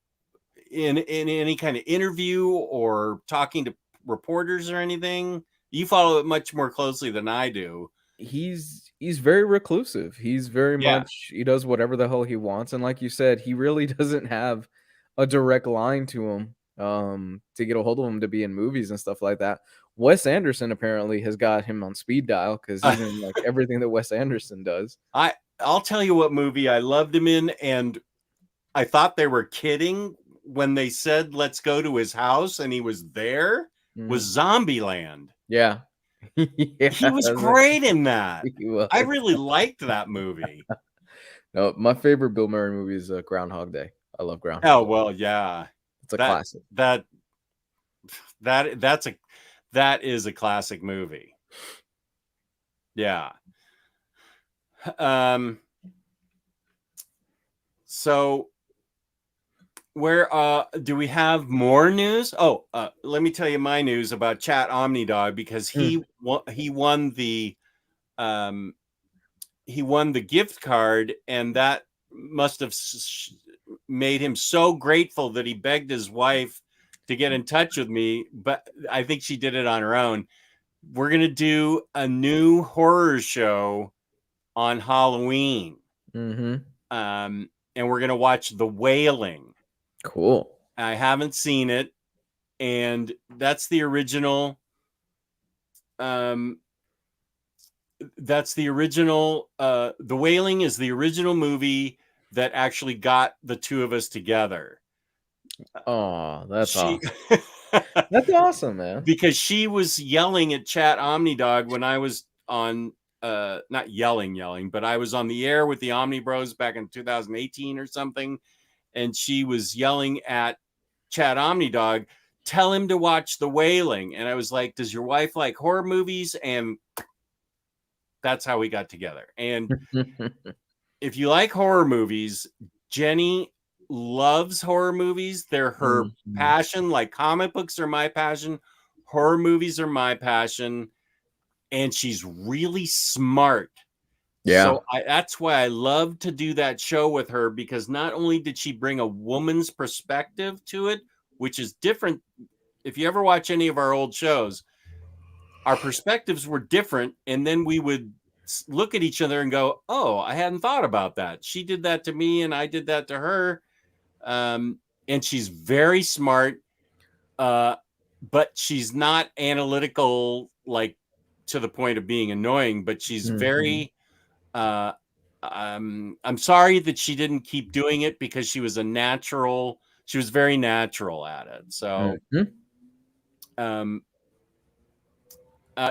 in any kind of interview or talking to reporters or anything. You follow it much more closely than I do. He's very reclusive. He's very Yeah. much he does whatever the hell he wants, and like you said, he really doesn't have a direct line to him to get a hold of him to be in movies and stuff like that. Wes Anderson apparently has got him on speed dial because he's in like everything that Wes Anderson does. I'll tell you what movie I loved him in, and I thought they were kidding when they said let's go to his house and he was there. Was Zombieland. Yeah. Yeah, He was great in that. he was. I really liked that movie. No, my favorite Bill Murray movie is Groundhog Day. I love Groundhog Oh Day. well, yeah. It's a classic. That is a classic movie. Yeah. So where do we have more news? Oh, let me tell you my news about Chat Omnidog because he won the gift card, and that must have made him so grateful that he begged his wife to get in touch with me, but I think she did it on her own. We're going to do a new horror show on Halloween. And we're going to watch The Wailing. Cool. I haven't seen it, and that's the original. The Wailing is the original movie that actually got the two of us together. Oh, that's awesome. That's awesome, man. Because she was yelling at Chat Omnidog when I was on not yelling, but I was on the air with the Omnibros back in 2018 or something, and she was yelling at Chat Omnidog, tell him to watch The Wailing. And I was like, does your wife like horror movies? And that's how we got together. And if you like horror movies, Jenny loves horror movies. They're her passion. Like comic books are my passion. Horror movies are my passion. And she's really smart. Yeah. So that's why I love to do that show with her, because not only did she bring a woman's perspective to it, which is different. If you ever watch any of our old shows, our perspectives were different. And then we would look at each other and go, oh, I hadn't thought about that. She did that to me and I did that to her. And she's very smart, but she's not analytical, like to the point of being annoying, but she's very, I'm sorry that she didn't keep doing it because she was very natural at it. So,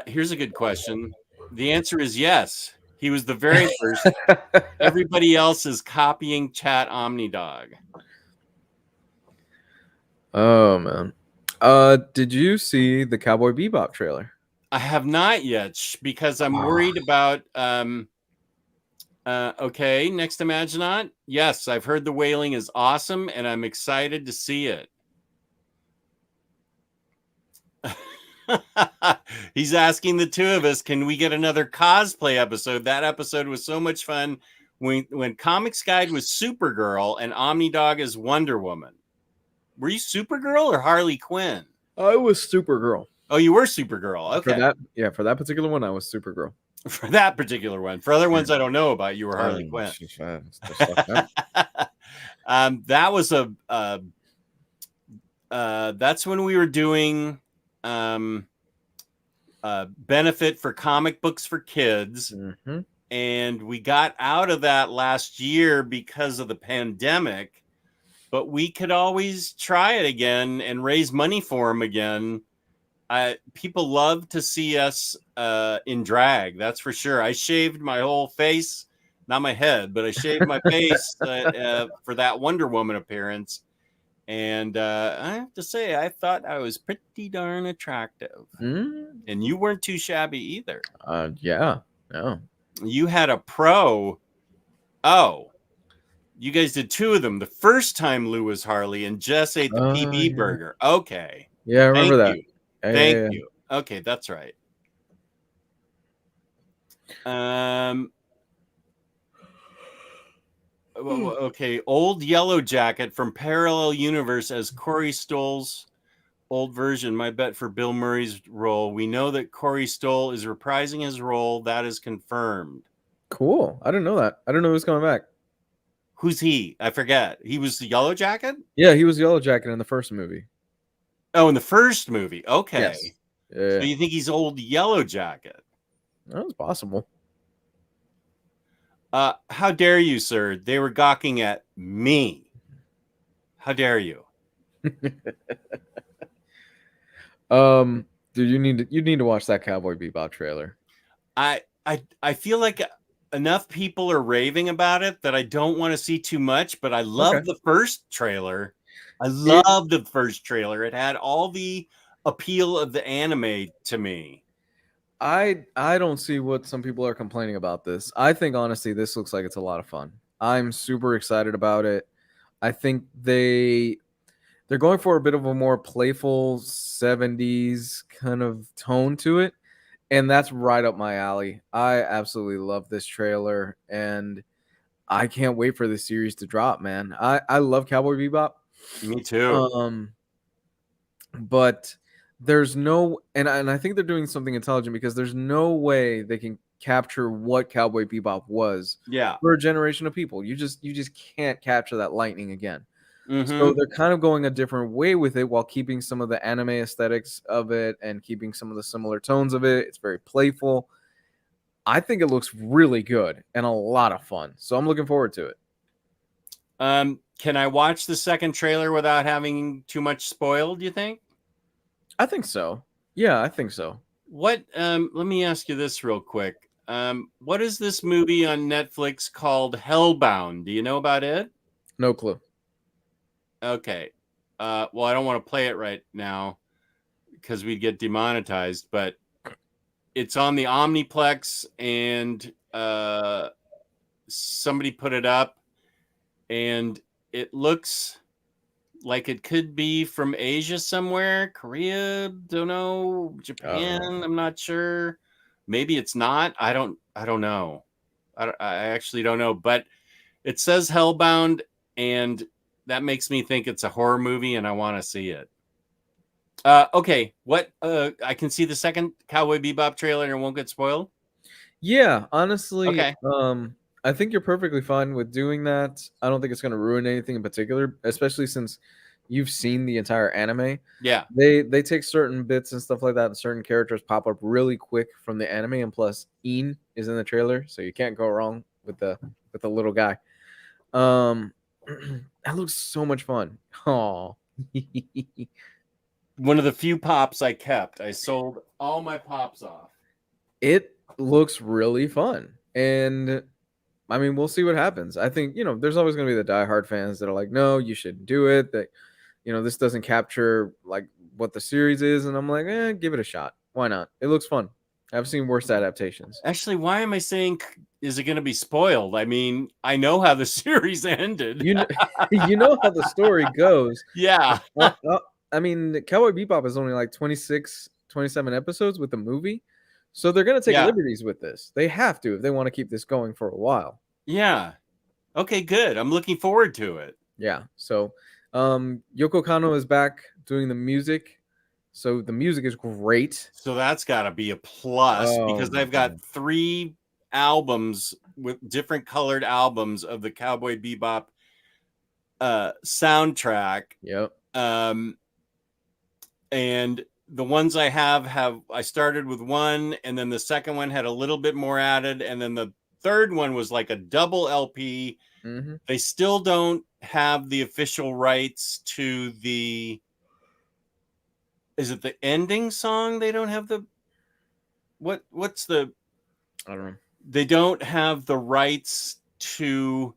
here's a good question. The answer is yes. He was the very first. Everybody else is copying Chat Omnidog. Oh man. Did you see the Cowboy Bebop trailer? I have not yet because I'm worried about okay, next Imaginaut. Yes, I've heard The Wailing is awesome and I'm excited to see it. He's asking the two of us, can we get another cosplay episode? That episode was so much fun when Comics Guide was Supergirl and Omnidog is Wonder Woman. Were you Supergirl or Harley Quinn? I was Supergirl. Oh, you were Supergirl. Okay. For that particular one, I was Supergirl. For that particular one. For other ones I don't know about, you were Harley Quinn. That was that's when we were doing benefit for comic books for kids. And we got out of that last year because of the pandemic, but we could always try it again and raise money for them again. People love to see us in drag, that's for sure. I shaved my whole face, not my head, but I shaved my face for that Wonder Woman appearance. And I have to say, I thought I was pretty darn attractive. And you weren't too shabby either. Yeah. No. You had a pro. Oh, you guys did two of them. The first time Lou was Harley and Jess ate the PB burger. Okay. Yeah, I remember that. Thank you. Okay, that's right. Um, okay, Old Yellow Jacket from Parallel Universe as Corey Stoll's old version. My bet for Bill Murray's role. We know that Corey Stoll is reprising his role. That is confirmed. Cool. I didn't know that. I didn't know he was coming back. Who's he? I forget. He was the Yellow Jacket? Yeah, he was Yellow Jacket in the first movie. Oh, in the first movie. Okay. Yes. So Yeah, you think he's Old Yellow Jacket? that was possible. How dare you, sir? They were gawking at me. How dare you? Dude, you need to watch that Cowboy Bebop trailer. I feel like enough people are raving about it that I don't want to see too much, but I Okay. love the first trailer. I It love the first trailer. It had all the appeal of the anime to me. I don't see what some people are complaining about this. I think honestly this looks like it's a lot of fun. I'm super excited about it. I think they're going for a bit of a more playful 70s kind of tone to it, and that's right up my alley. I absolutely love this trailer, and I can't wait for this series to drop, man. I love Cowboy Bebop. Me too. Um but there's no, and I think they're doing something intelligent because there's no way they can capture what Cowboy Bebop was Yeah. for a generation of people. You just can't capture that lightning again. So Mm-hmm. they're kind of going a different way with it while keeping some of the anime aesthetics of it and keeping some of the similar tones of it. It's very playful. I think it looks really good and a lot of fun. So I'm looking forward to it. Can I watch the second trailer without having too much spoiled, you think? I think so. Yeah, I think so. What let me ask you this real quick. What is this movie on Netflix called Hellbound? Do you know about it? No clue. Okay. Well, I don't want to play it right now because we'd get demonetized, but it's on the Omniplex and somebody put it up and it looks like it could be from Asia somewhere, Korea, don't know, I don't know. Japan, I'm not sure. Maybe it's not. I don't know. I actually don't know, but it says Hellbound and that makes me think it's a horror movie and I want to see it. Okay, what I can see the second Cowboy Bebop trailer and it won't get spoiled. Yeah, honestly, Okay. I think you're perfectly fine with doing that. I don't think it's going to ruin anything in particular, especially since you've seen the entire anime. Yeah. They take certain bits and stuff like that, and certain characters pop up really quick from the anime. And plus, Ian is in the trailer, so you can't go wrong with the little guy. Um, that looks so much fun. Oh, One of the few pops I kept. I sold all my pops off. it looks really fun, and I mean, we'll see what happens. I think, there's always going to be the diehard fans that are like, no, you shouldn't do it. That, this doesn't capture like what the series is. And I'm like, give it a shot. Why not? It looks fun. I've seen worse adaptations. Actually, why am I saying is it going to be spoiled? I mean, I know how the series ended. You know, you know how the story goes. Yeah. I mean, Cowboy Bebop is only like 26, 27 episodes with the movie. So they're going to take Yeah. liberties with this. They have to if they want to keep this going for a while. Yeah. Okay, good. I'm looking forward to it. Yeah. So Yoko Kanno is back doing the music. So the music is great. So that's got to be a plus Oh because my I've got God. 3 albums with different colored albums of the Cowboy Bebop soundtrack. Yep. And the ones I have I started with one and then the second one had a little bit more added and then the third one was like a double LP. Mm-hmm. They still don't have the official rights to the is it the ending song? They don't have the what's the I don't know. they don't have the rights to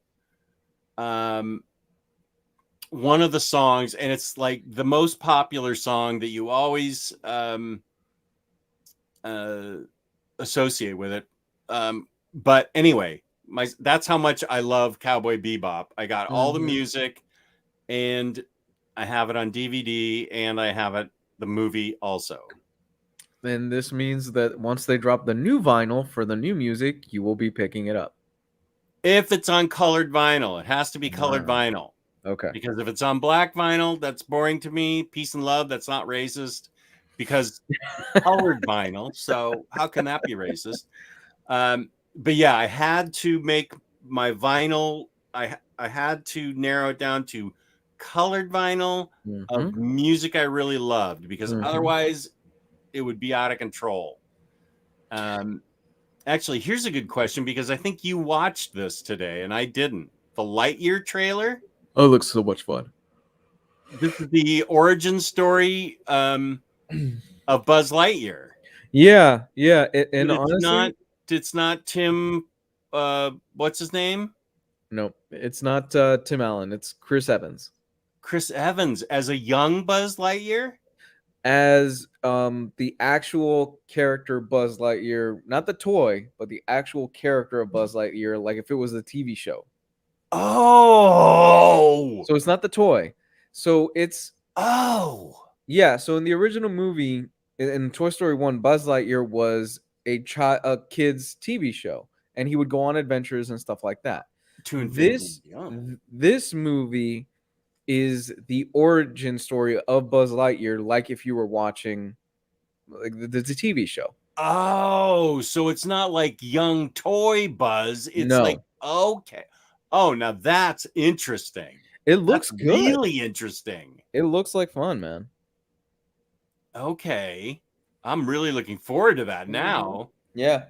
one of the songs and it's like the most popular song that you always associate with it. But anyway, that's how much I love Cowboy Bebop. I got all the Mm-hmm. music and I have it on DVD and I have it the movie also. And this means that once they drop the new vinyl for the new music, you will be picking it up. If it's on colored vinyl, it has to be colored Wow. vinyl. Okay. Because if it's on black vinyl, that's boring to me. Peace and love, that's not racist. Because colored vinyl, so how can that be racist? But yeah, I had to make my vinyl. I had to narrow it down to colored vinyl Mm-hmm. of music I really loved, because Mm-hmm. otherwise it would be out of control. Actually, here's a good question, because I think you watched this today and I didn't. The Lightyear trailer. Oh, it looks so much fun. This is the origin story of Buzz Lightyear. Yeah, yeah. And But honestly, it's not Tim what's his name? no, it's not Tim Allen. It's Chris Evans Chris Evans as a young Buzz Lightyear? as the actual character Buzz Lightyear, not the toy, but the actual character of Buzz Lightyear, like if it was a TV show. Oh. So it's not the toy. So it's Oh. yeah. So in the original movie, in Toy Story 1, Buzz Lightyear was a kid's TV show, and he would go on adventures and stuff like that. To infinity This and beyond. this movie is the origin story of Buzz Lightyear, like if you were watching like the TV show. Oh, so it's not like young toy Buzz. It's like, No, okay. Oh, now that's interesting. it That's looks good. really interesting. It looks like fun, man. Okay. I'm really looking forward to that now. Yeah.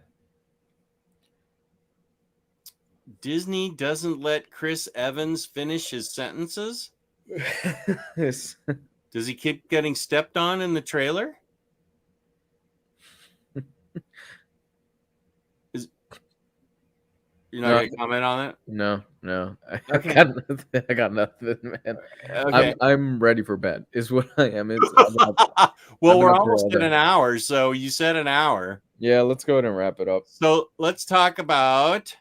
Disney doesn't let Chris Evans finish his sentences? Yes. Does he keep getting stepped on in the trailer? You're not No, going to comment on it? no. Okay. I got nothing, man. Okay. I'm ready for bed. Is what I am. It's I've Well, been we're up here almost all at day. an hour. So you said an hour. Yeah, let's go ahead and wrap it up. So let's talk about,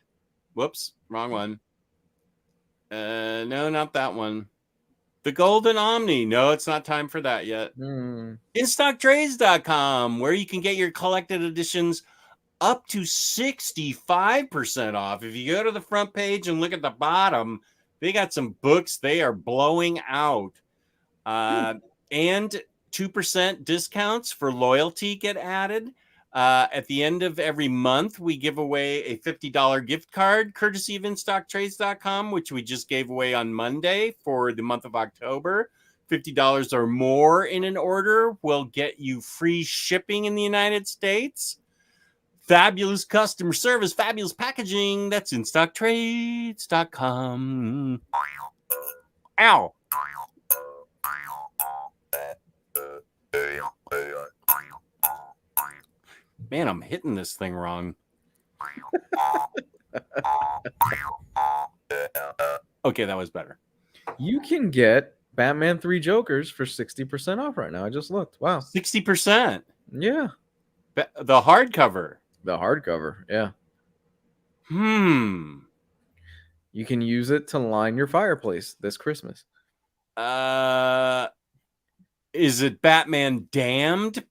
whoops, wrong one. No, not that one. The Golden Omni. No, it's not time for that yet. InStockTrades.com, where you can get your collected editions up to 65% off. If you go to the front page and look at the bottom, they got some books they are blowing out. And 2% discounts for loyalty get added. At the end of every month, we give away a $50 gift card courtesy of InStockTrades.com, which we just gave away on Monday for the month of October. $50 or more in an order will get you free shipping in the United States. Fabulous customer service, fabulous packaging. That's InStockTrades.com. Ow. Man, I'm hitting this thing wrong. Okay, that was better. You can get Batman 3 Jokers for 60% off right now. I just looked. Wow. 60%. Yeah. The hardcover. The hardcover. Yeah. You can use it to line your fireplace this Christmas. Is it Batman Damned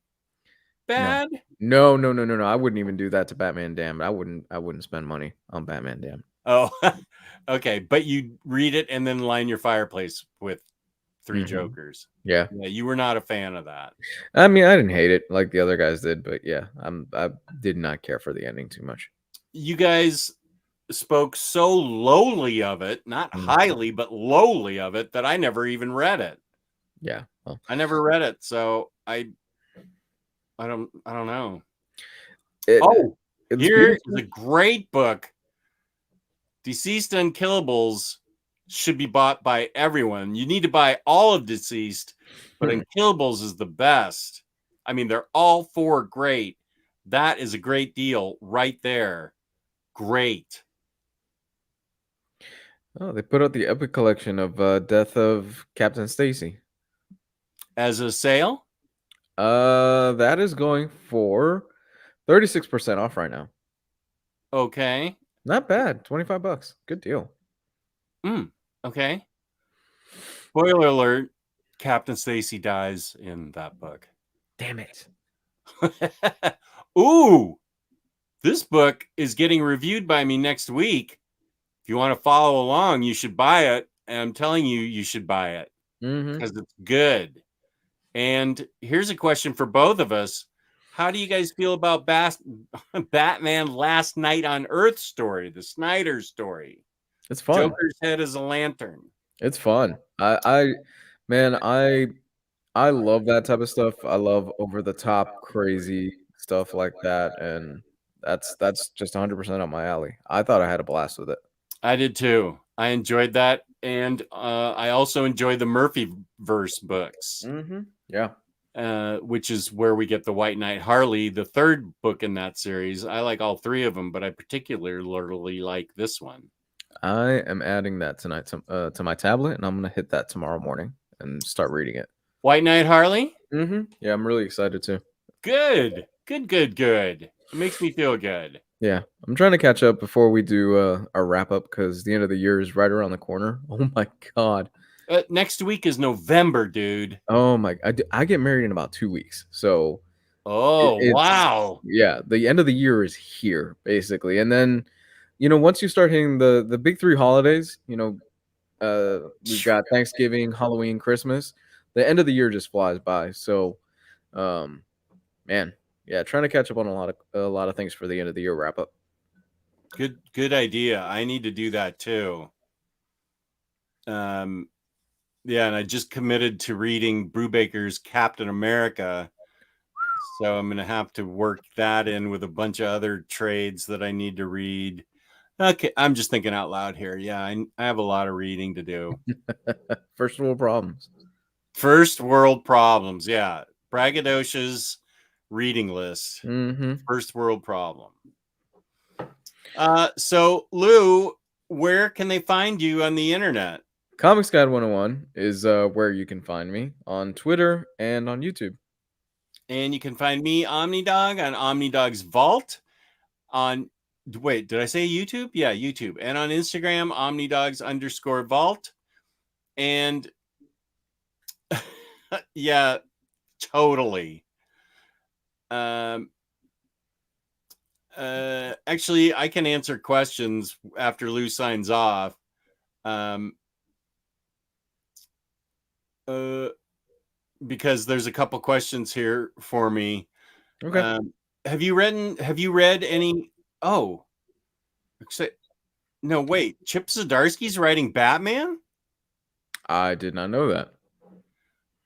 bad? No. I wouldn't even do that to Batman Damned. I wouldn't spend money on Batman Damned. Oh, okay. But you read it and then line your fireplace with 3 Jokers. Yeah. You were not a fan of that. I mean, I didn't hate it like the other guys did, but yeah, I did not care for the ending too much. You guys spoke so lowly of it, not highly, but lowly of it, that I never even read it. Yeah. Well, I never read it, so I don't know. Here is a great book. Deceased Unkillables should be bought by everyone. You need to buy all of Deceased, but Unkillables is the best. I mean, they're all 4 great. That is a great deal right there. Great. Oh, they put out the Epic Collection of Death of Captain Stacy. As a sale? That is going for 36% off right now. Okay. Not bad. $25. Good deal. Okay. Spoiler alert, Captain Stacy dies in that book. Damn it. Ooh, this book is getting reviewed by me next week. If you want to follow along, you should buy it. And I'm telling you, you should buy it because it's good. And here's a question for both of us. How do you guys feel about Batman Last Night on Earth story, the Snyder story? It's fun. Joker's head as a lantern. It's fun. Man, I love that type of stuff. I love over the top crazy stuff like that, and that's just 100% up my alley. I thought I had a blast with it. I did too. I enjoyed that, and I also enjoyed the Murphy verse books, Yeah. which is where we get the White Knight Harley, the third book in that series. I like all three of them, but I particularly like this one. I am adding that tonight to my tablet, and I'm gonna hit that tomorrow morning and start reading it. White Knight Harley? Yeah, I'm really excited too. Good. It makes me feel good. Yeah, I'm trying to catch up before we do a wrap up because the end of the year is right around the corner. Oh my god. Next week is November, dude. Oh my, I get married in about 2 weeks, so wow. Yeah, the end of the year is here basically, and then once you start hitting the big three holidays, we've got Thanksgiving, Halloween, Christmas. The end of the year just flies by. So, man, yeah, trying to catch up on a lot of things for the end of the year wrap up. Good idea. I need to do that too. Yeah, and I just committed to reading Brubaker's Captain America. So I'm going to have to work that in with a bunch of other trades that I need to read. Okay, I'm just thinking out loud here. Yeah, I have a lot of reading to do. First world problems. First world problems. Yeah. Braggadocious reading list. First world problem. So, Lou, where can they find you on the internet? Comics Guide 101 is where you can find me on Twitter and on YouTube. And you can find me, Omnidog, on Omnidog's Vault. Wait, did I say YouTube? Yeah, YouTube. And on Instagram, Omnidogs_vault. And yeah, totally. Actually, I can answer questions after Lou signs off. Because there's a couple questions here for me. Okay. Have you read any? Oh, no, wait. Chip Zdarsky's writing Batman? I did not know that.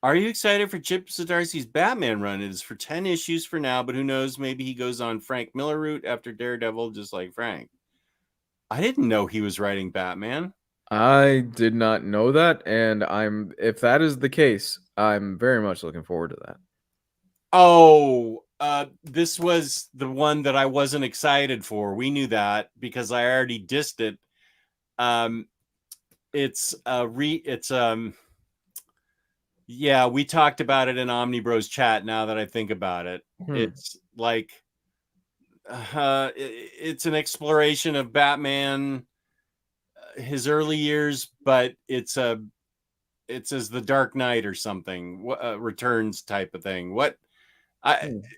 Are you excited for Chip Zdarsky's Batman run? It is for 10 issues for now, but who knows? Maybe he goes on Frank Miller route after Daredevil, just like Frank. I didn't know he was writing Batman. I did not know that, and if that is the case, I'm very much looking forward to that. Oh, this was the one that I wasn't excited for. We knew that because I already dissed it. Yeah, we talked about it in Omnibros chat. Now that I think about it, it's like it's an exploration of Batman, his early years, but it's as the Dark Knight or something, Returns type of thing.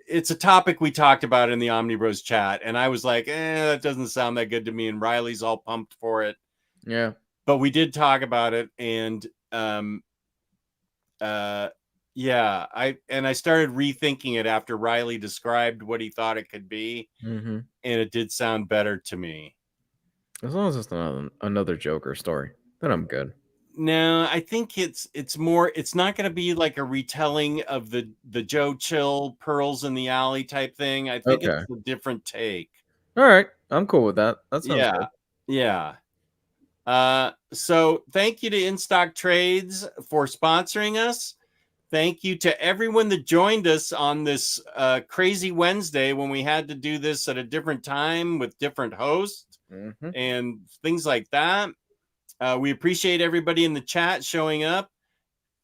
It's a topic we talked about in the Omnibros chat, and I was like, that doesn't sound that good to me. And Riley's all pumped for it. Yeah, but we did talk about it, and yeah, I started rethinking it after Riley described what he thought it could be, and it did sound better to me. As long as it's not another Joker story, then I'm good. No, I think it's not going to be like a retelling of the Joe Chill Pearls in the Alley type thing. I think it's a different take. All right, I'm cool with that. That sounds good. Yeah. So thank you to In Stock Trades for sponsoring us. Thank you to everyone that joined us on this crazy Wednesday when we had to do this at a different time with different hosts and things like that. We appreciate everybody in the chat showing up.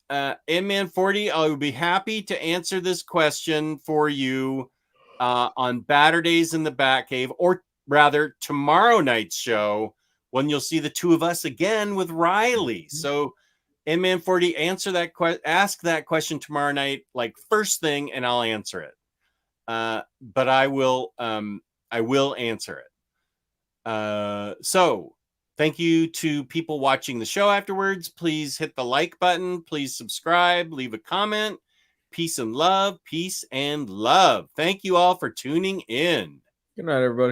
N-Man 40, I would be happy to answer this question for you on Batterdays in the Batcave, or rather tomorrow night's show when you'll see the two of us again with Riley. So N-Man 40, ask that question tomorrow night, like first thing, and I'll answer it. but I will answer it. So thank you to people watching the show afterwards. Please hit the like button. Please subscribe. Leave a comment. Peace and love. Peace and love. Thank you all for tuning in. Good night, everybody.